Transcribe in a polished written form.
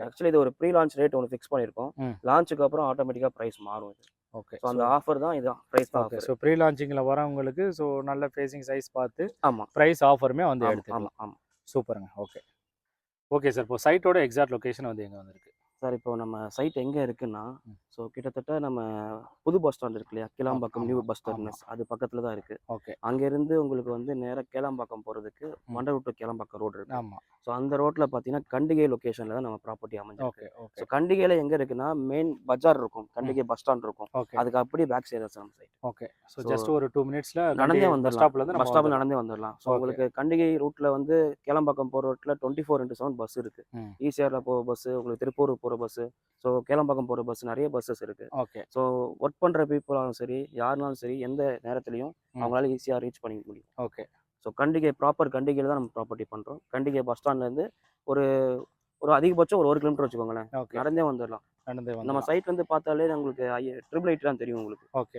Actually இது ஒரு pre launch rate ஒன்று ஃபிக்ஸ் பண்ணியிருக்கோம். லான்ச்சுக்கு அப்புறம் ஆட்டோமேட்டிக்காக ப்ரைஸ் மாறும் இது. ஓகே. ஸோ அந்த ஆஃபர் தான் இதுதான், ப்ரைஸ் தான் ஆஃபர். ஸோ ப்ரீ லான்ச்சிங்கில் வரவங்களுக்கு ஸோ நல்ல ஃபேஸிங் சைஸ் பார்த்து ஆமாம், ப்ரைஸ் ஆஃபருமே வந்து ஆமாம், எடுத்துக்கலாம். ஆமாம், ஆமாம். சூப்பருங்க. ஓகே. Okay sir. இப்போ சைட்டோட எக்ஸாக்ட் லொகேஷன் வந்து எங்கே வந்திருக்கு? சார் இப்போ நம்ம சைட் எங்கே இருக்குன்னா, ஸோ கிட்டத்தட்ட நம்ம புது பஸ் ஸ்டாண்ட் இருக்கு இல்லையா, கிளாம்பாக்கம் நியூ பஸ் டெர்மினஸ், அது பக்கத்தில் தான் இருக்குது. ஓகே. அங்கேருந்து உங்களுக்கு வந்து நேராக கேளாம்பாக்கம் போகிறதுக்கு மண்டபம் டு கேளாம்பாக்கம் ரோடு இருக்குது. ஆமாம். ஸோ அந்த ரோட்டில் பார்த்தீங்கன்னா கண்டிகை லொக்கேஷனில் தான் நம்ம ப்ராப்பர்ட்டி அமைஞ்சிருக்கு. ஓகே. ஓகே. ஸோ கண்டிகையில் எங்கே இருக்குன்னா, மெயின் பஜார் இருக்கும், கண்டிகை பஸ் ஸ்டாண்ட் இருக்கும். ஓகே. அதுக்கு அப்படியே பேக் சைடு தான் நம்ம சைட். ஓகே. ஸோ ஜஸ்ட் ஒரு 2 மினிட்ஸில் நடந்தே பஸ் வந்துடலாம், ஸ்டாப்லேருந்து பஸ் ஸ்டாப்பில் நடந்தே வந்துடலாம். ஸோ உங்களுக்கு கண்டிகை ரூட்டில் வந்து கேளம்பாக்கம் போகிற ரோட்டில் 24x7 பஸ் இருக்குது. ஈசிஆரில் போகிற பஸ்ஸு, உங்களுக்கு திருப்பூர் போகிற பஸ்ஸு, ஸோ கேளம்பாக்கம் போகிற பஸ், நிறைய பஸ்ஸஸ் இருக்குது. ஓகே. ஸோ ஒர்க் பண்ணுற பீப்புளாலும் சரி, யாருனாலும் சரி, எந்த நேரத்துலையும் அவங்களால ஈஸியாக ரீச் பண்ணிக்க முடியும். ஓகே. ஸோ கண்டிகை ப்ராப்பர் கண்டிகையில் தான் நம்ம ப்ராப்பர்ட்டி பண்ணுறோம். கண்டிகை பஸ் ஸ்டாண்ட்லேருந்து ஒரு ஒரு அதிகபட்சம் ஒரு 1 கிலோமீட்டர் வச்சுக்கோங்களேன், நடந்தே வந்துடலாம். நம்ம சைட் வந்து பார்த்தாலே உங்களுக்கு 888 தான் தெரியும் உங்களுக்கு. ஓகே.